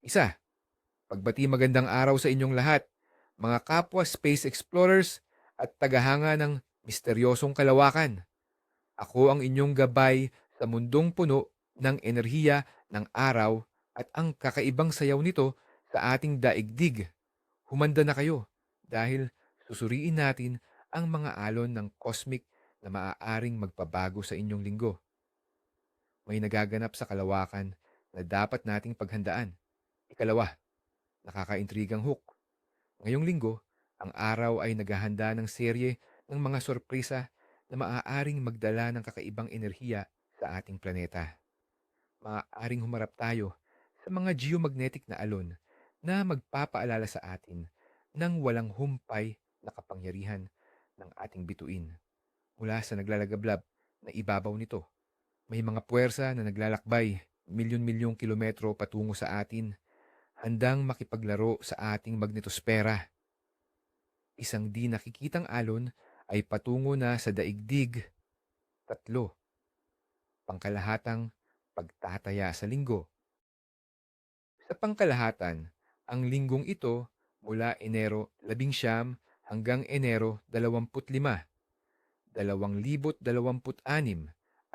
Isa, pagbati magandang araw sa inyong lahat, mga kapwa space explorers at tagahanga ng misteryosong kalawakan. Ako ang inyong gabay sa mundong puno ng enerhiya ng araw at ang kakaibang sayaw nito sa ating daigdig. Humanda na kayo dahil susuriin natin ang mga alon ng cosmic na maaaring magpabago sa inyong linggo. May nagaganap sa kalawakan na dapat nating paghandaan. Ikalawa, nakakaintrigang hook. Ngayong linggo, ang araw ay naghahanda ng serye ng mga sorpresa na maaaring magdala ng kakaibang enerhiya sa ating planeta. Maaaring humarap tayo sa mga geomagnetic na alon na magpapaalala sa atin ng walang humpay na kapangyarihan ng ating bituin. Mula sa naglalagablab na ibabaw nito, may mga puwersa na naglalakbay milyon-milyong kilometro patungo sa atin, handang makipaglaro sa ating magnetosfera. Isang di nakikitang alon ay patungo na sa daigdig. Tatlo, pangkalahatang pagtataya sa linggo. Sa pangkalahatan, ang linggong ito mula Enero 19 hanggang Enero 25, 2026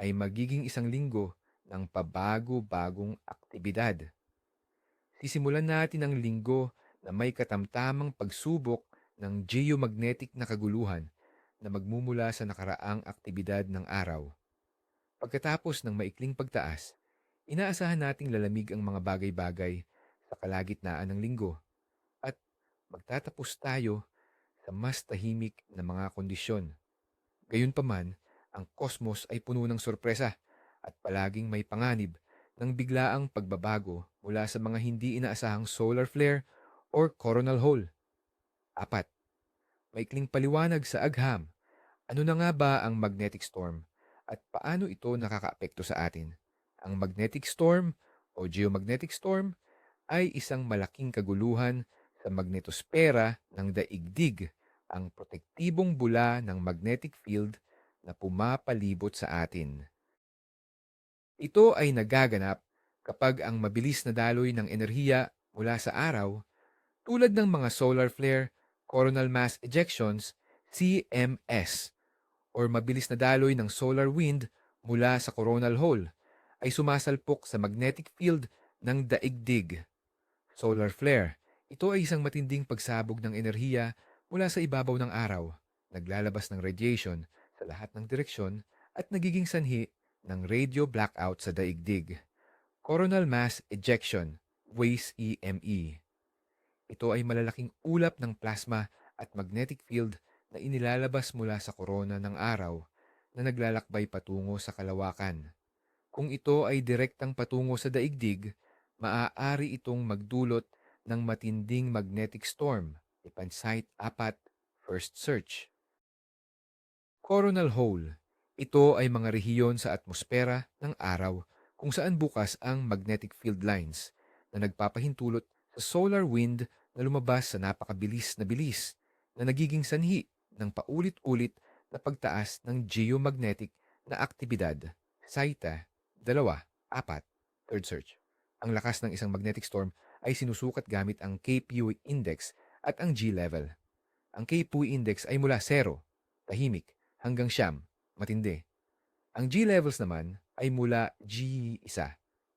ay magiging isang linggo ng pabago-bagong aktibidad. Sisimulan natin ang linggo na may katamtamang pagsubok ng geomagnetic na kaguluhan na magmumula sa nakaraang aktibidad ng araw. Pagkatapos ng maikling pagtaas, inaasahan nating lalamig ang mga bagay-bagay sa kalagitnaan ng linggo at magtatapos tayo sa mas tahimik na mga kondisyon. Gayunpaman, ang kosmos ay puno ng sorpresa at palaging may panganib ng biglaang pagbabago mula sa mga hindi inaasahang solar flare or coronal hole. Apat, maikling paliwanag sa agham. Ano na nga ba ang magnetic storm at paano ito nakakaapekto sa atin? Ang magnetic storm o geomagnetic storm ay isang malaking kaguluhan sa magnetosfera ng daigdig, ang protektibong bula ng magnetic field na pumapalibot sa atin. Ito ay nagaganap kapag ang mabilis na daloy ng enerhiya mula sa araw, tulad ng mga solar flare, coronal mass ejections, CMS, or mabilis na daloy ng solar wind mula sa coronal hole, ay sumasalpok sa magnetic field ng daigdig. Solar flare, ito ay isang matinding pagsabog ng enerhiya mula sa ibabaw ng araw, naglalabas ng radiation sa lahat ng direksyon at nagiging sanhi ng radio blackout sa daigdig. Coronal mass ejection, WACE EME. Ito ay malalaking ulap ng plasma at magnetic field na inilalabas mula sa korona ng araw na naglalakbay patungo sa kalawakan. Kung ito ay direktang patungo sa daigdig, maaari itong magdulot ng matinding magnetic storm, Ipansite 4, first search. Coronal hole. Ito ay mga rehiyon sa atmosfera ng araw kung saan bukas ang magnetic field lines na nagpapahintulot sa solar wind na lumabas sa napakabilis na bilis na nagiging sanhi ng paulit-ulit na pagtaas ng geomagnetic na aktibidad. SAITA 2, 4, third search. Ang lakas ng isang magnetic storm ay sinusukat gamit ang KPU index at ang G level. Ang KPU index ay mula 0, tahimik, hanggang siyam, matindi. Ang G levels naman ay mula G1,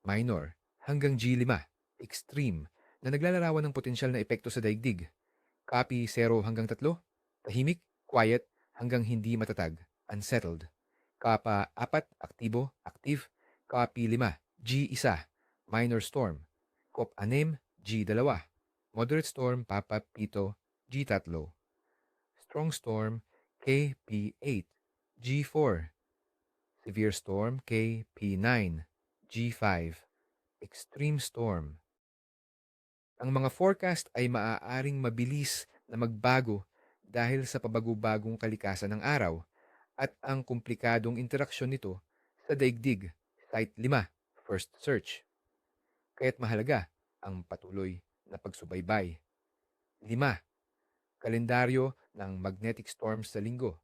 minor, hanggang G5, extreme, na naglalarawan ng potensyal na epekto sa daigdig. Copy 0 hanggang 3, tahimik, quiet, hanggang hindi matatag, unsettled. Kapa 4, aktibo, active. Copy 5, G1, minor storm. Kop 6, G2, moderate storm, Papa Pito, G3. Strong storm, KP8, G4. Severe storm, KP9, G5. Extreme storm. Ang mga forecast ay maaaring mabilis na magbago dahil sa pabago-bagong kalikasan ng araw at ang komplikadong interaksyon nito sa daigdig, Site 5, first search. Kaya't mahalaga ang patuloy na pagsubaybay. 5, kalendaryo ng magnetic storms sa linggo.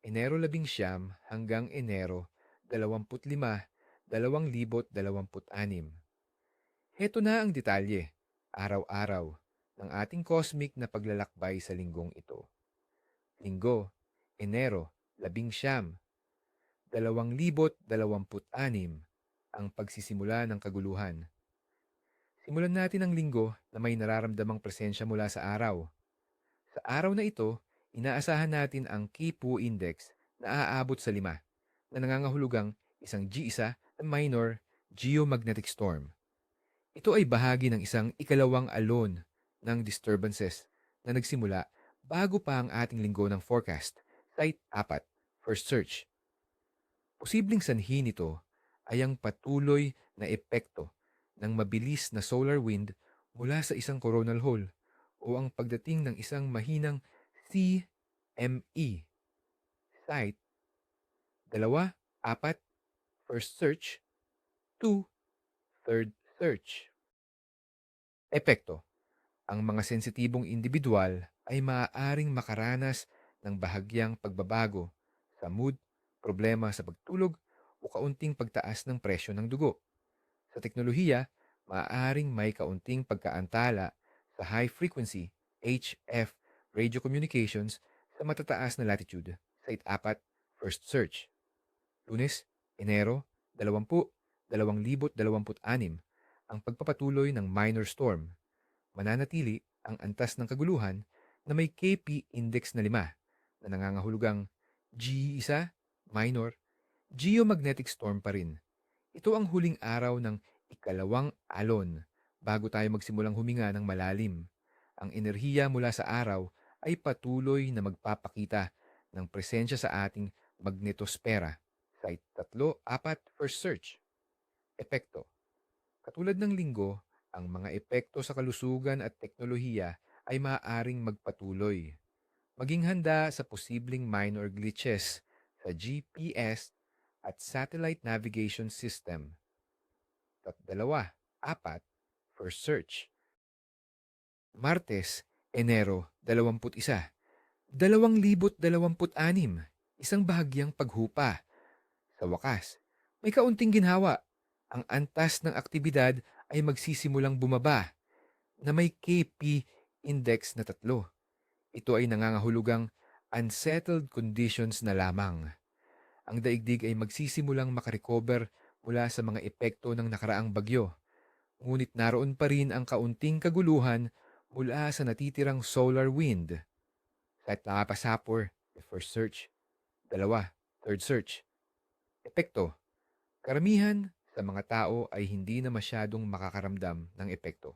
Enero 11 hanggang Enero 25, 2026. Heto na ang detalye. araw-araw ng ating cosmic na paglalakbay sa linggong ito. Linggo, Enero, 19, 2026, ang pagsisimula ng kaguluhan. Simulan natin ang linggo na may nararamdamang presensya mula sa araw. Sa araw na ito, inaasahan natin ang Kipu Index na aabot sa 5 na nangangahulugang isang G1 na minor geomagnetic storm. Ito ay bahagi ng isang ikalawang alon ng disturbances na nagsimula bago pa ang ating linggo ng forecast, Site 4, First Search. Posibleng sanhi nito ay ang patuloy na epekto ng mabilis na solar wind mula sa isang coronal hole o ang pagdating ng isang mahinang CME, Site 2, 4, First Search, 2, Third Search. Epekto. Ang mga sensitibong individual ay maaaring makaranas ng bahagyang pagbabago sa mood, problema sa pagtulog o kaunting pagtaas ng presyo ng dugo. Sa teknolohiya, maaaring may kaunting pagkaantala sa high-frequency HF radio communications sa matataas na latitude, Site 4, First Search. Lunes, Enero, 2026, ang pagpapatuloy ng minor storm. Mananatili ang antas ng kaguluhan na may KP index na 5 na nangangahulugang G1 minor geomagnetic storm pa rin. Ito ang huling araw ng ikalawang alon bago tayo magsimulang huminga ng malalim. Ang enerhiya mula sa araw ay patuloy na magpapakita ng presensya sa ating magnetospera. Site 3, 4, First Search. Epekto. Katulad ng linggo, ang mga epekto sa kalusugan at teknolohiya ay maaaring magpatuloy. Maging handa sa posibleng minor glitches sa GPS at satellite navigation system. 2, 4, First Search. Martes, Enero, 21, 2026, isang bahagyang paghupa. Sa wakas, may kaunting ginhawa. Ang antas ng aktibidad ay magsisimulang bumaba na may KP index na 3. Ito ay nangangahulugang unsettled conditions na lamang. Ang daigdig ay magsisimulang makarecover mula sa mga epekto ng nakaraang bagyo. Ngunit naroon pa rin ang kaunting kaguluhan mula sa natitirang solar wind. Kahit nakapasapor, the first search. 2, third search. Epekto. Karamihan sa mga tao ay hindi na masyadong makakaramdam ng epekto.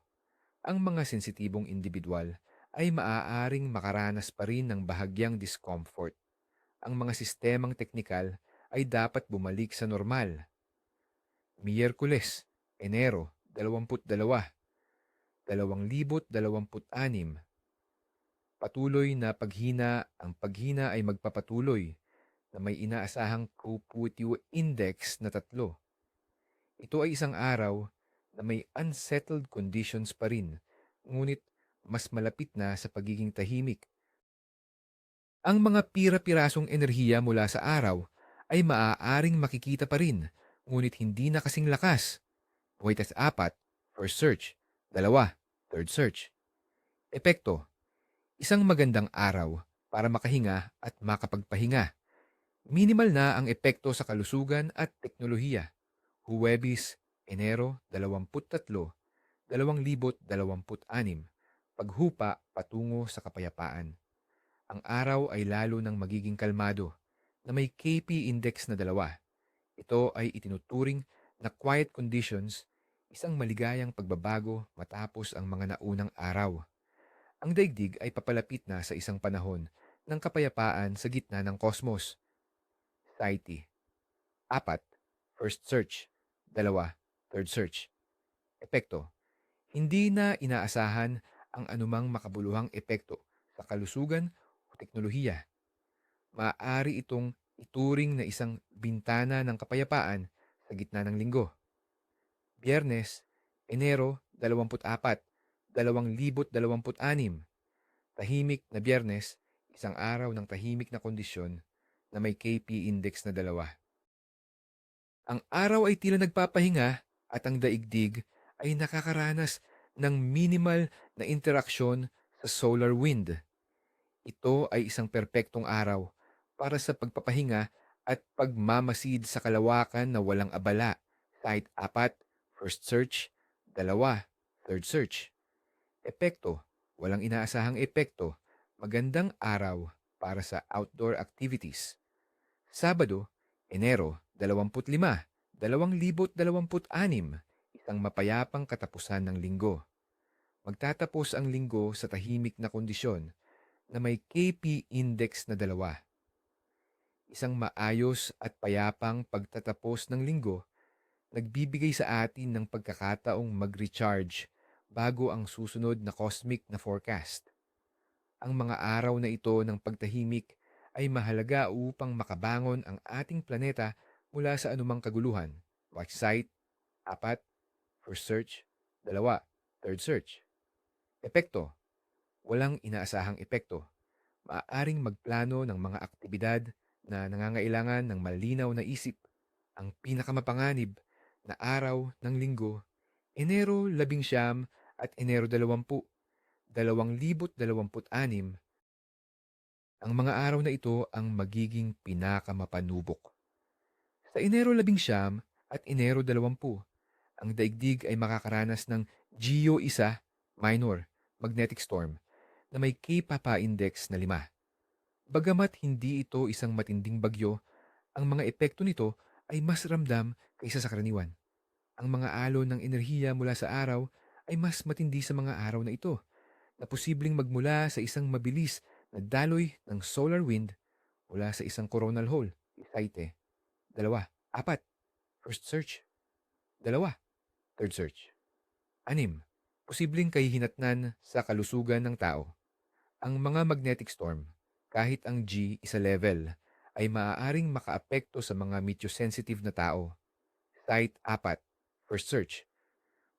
Ang mga sensitibong individual ay maaaring makaranas pa rin ng bahagyang discomfort. Ang mga sistemang teknikal ay dapat bumalik sa normal. Miyerkules, Enero, 22, 2026. Patuloy na paghina, ang paghina ay magpapatuloy na may inaasahang Kuputiu Index na 3. Ito ay isang araw na may unsettled conditions pa rin, ngunit mas malapit na sa pagiging tahimik. Ang mga pira-pirasong enerhiya mula sa araw ay maaaring makikita pa rin, ngunit hindi na kasing lakas. Buhay 4, first search. 2, third search. Epekto. Isang magandang araw para makahinga at makapagpahinga. Minimal na ang epekto sa kalusugan at teknolohiya. Huwebes, Enero 23, 2026. Paghupa patungo sa kapayapaan. Ang araw ay lalo nang magiging kalmado na may KP index na 2. Ito ay itinuturing na quiet conditions, isang maligayang pagbabago matapos ang mga naunang araw. Ang daigdig ay papalapit na sa isang panahon ng kapayapaan sa gitna ng kosmos. Site 4, first search. 2, third search. Epekto. Hindi na inaasahan ang anumang makabuluhang epekto sa kalusugan o teknolohiya. Maaari itong ituring na isang bintana ng kapayapaan sa gitna ng linggo. Biyernes, Enero 24, 2026. Tahimik na Biyernes, isang araw ng tahimik na kondisyon na may KP index na 2. Ang araw ay tila nagpapahinga at ang daigdig ay nakakaranas ng minimal na interaksyon sa solar wind. Ito ay isang perpektong araw para sa pagpapahinga at pagmamasid sa kalawakan na walang abala. Site 4, first search, 2, third search. Epekto, walang inaasahang epekto, magandang araw para sa outdoor activities. Sabado, Enero 25, 2026, isang mapayapang katapusan ng linggo. Magtatapos ang linggo sa tahimik na kondisyon na may KP index na 2. Isang maayos at payapang pagtatapos ng linggo, nagbibigay sa atin ng pagkakataong mag-recharge bago ang susunod na cosmic na forecast. Ang mga araw na ito ng pagtahimik ay mahalaga upang makabangon ang ating planeta mula sa anumang kaguluhan. Watch site, 4, first search, 2, third search. Epekto, walang inaasahang epekto. Maaaring magplano ng mga aktibidad na nangangailangan ng malinaw na isip. Ang pinakamapanganib na araw ng linggo, Enero 11 at Enero 20, 2026. Ang mga araw na ito ang magiging pinakamapanubok. Sa Enero 11 at Enero 20, ang daigdig ay makakaranas ng Geo 1 minor magnetic storm na may K-Papa index na 5. Bagamat hindi ito isang matinding bagyo, ang mga epekto nito ay mas ramdam kaysa sa karaniwan. Ang mga alon ng enerhiya mula sa araw ay mas matindi sa mga araw na ito, na posibleng magmula sa isang mabilis na daloy ng solar wind mula sa isang coronal hole. Site 2, 4, first search, 2, third search. 6, posibleng kahihinatnan sa kalusugan ng tao. Ang mga magnetic storm, kahit ang G isa level, ay maaaring makaapekto sa mga meteosensitive na tao. Site 4, first search.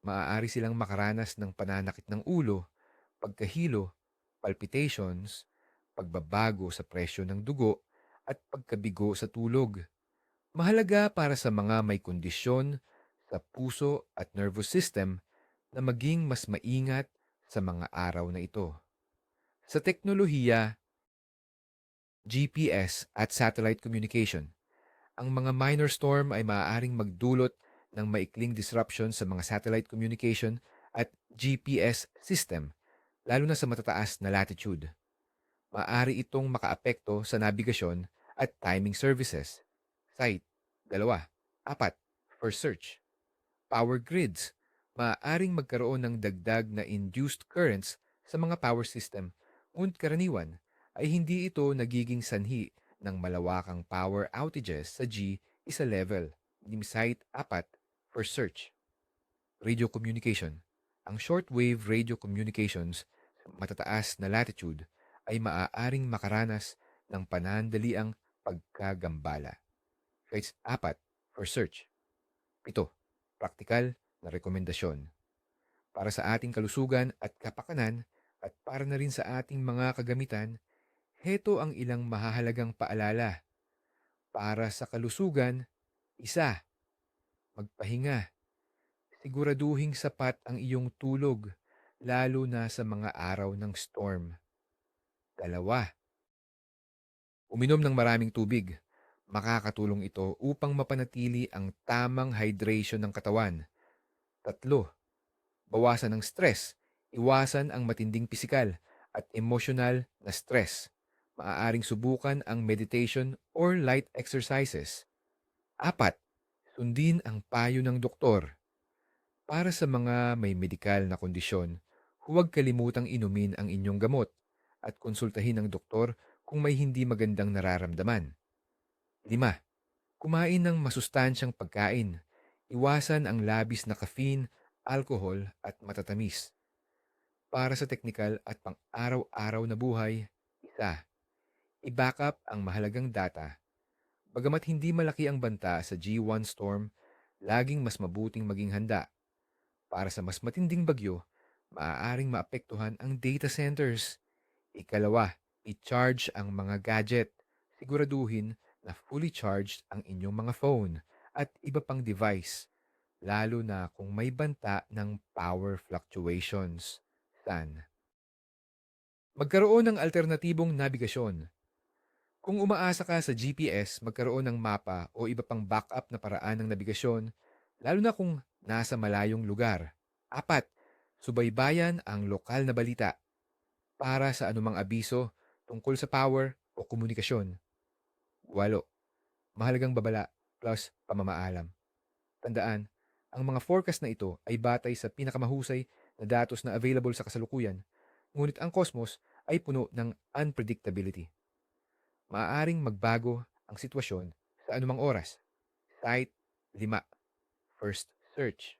Maaari silang makaranas ng pananakit ng ulo, pagkahilo, palpitations, pagbabago sa presyo ng dugo, at pagkabigo sa tulog. Mahalaga para sa mga may kondisyon sa puso at nervous system na maging mas maingat sa mga araw na ito. Sa teknolohiya, GPS at satellite communication, ang mga minor storm ay maaaring magdulot ng maikling disruption sa mga satellite communication at GPS system, lalo na sa matataas na latitude. Maaari itong makaapekto sa nabigasyon at timing services. Site 2, 4, first search. Power grids, maaaring magkaroon ng dagdag na induced currents sa mga power system, ngunit karaniwan ay hindi ito nagiging sanhi ng malawakang power outages sa G isa level. Site 4, first search. Radio communication. Ang shortwave radio communications sa matataas na latitude ay maaaring makaranas ng panandaliang pagkagambala. Site 4, first search. 7, praktikal na rekomendasyon. Para sa ating kalusugan at kapakanan at para na rin sa ating mga kagamitan, heto ang ilang mahahalagang paalala. Para sa kalusugan, 1, magpahinga. Siguraduhing sapat ang iyong tulog, lalo na sa mga araw ng storm. 2, uminom ng maraming tubig. Makakatulong ito upang mapanatili ang tamang hydration ng katawan. 3, bawasan ang stress. Iwasan ang matinding pisikal at emosyonal na stress. Maaaring subukan ang meditation or light exercises. 4, sundin ang payo ng doktor. Para sa mga may medikal na kondisyon, huwag kalimutang inumin ang inyong gamot at konsultahin ang doktor kung may hindi magandang nararamdaman. 5, kumain ng masustansyang pagkain. Iwasan ang labis na caffeine, alcohol at matatamis. Para sa teknikal at pang-araw-araw na buhay, 1, i-backup ang mahalagang data. Bagamat hindi malaki ang banta sa G1 storm, laging mas mabuting maging handa. Para sa mas matinding bagyo, maaaring maapektuhan ang data centers. 2, i-charge ang mga gadget. Siguraduhin na fully charged ang inyong mga phone at iba pang device. lalo na kung may banta ng power fluctuations. San? Magkaroon ng alternatibong nabigasyon. Kung umaasa ka sa GPS, magkaroon ng mapa o iba pang backup na paraan ng nabigasyon, lalo na kung nasa malayong lugar. 4. Subaybayan ang lokal na balita para sa anumang abiso tungkol sa power o komunikasyon. 8. Mahalagang babala plus pamamaalam. Tandaan, ang mga forecast na ito ay batay sa pinakamahusay na datos na available sa kasalukuyan, ngunit ang cosmos ay puno ng unpredictability. Maaaring magbago ang sitwasyon sa anumang oras. Site 5. First search.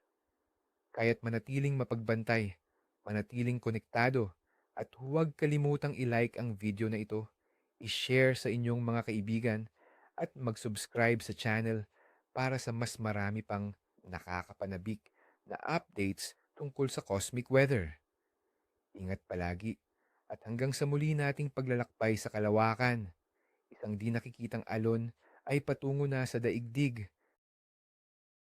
Kaya't manatiling mapagbantay, manatiling konektado, at huwag kalimutang i-like ang video na ito, i-share sa inyong mga kaibigan, at mag-subscribe sa channel para sa mas marami pang nakakapanabik na updates tungkol sa cosmic weather. Ingat palagi at hanggang sa muli nating paglalakbay sa kalawakan. Isang di nakikitang alon ay patungo na sa daigdig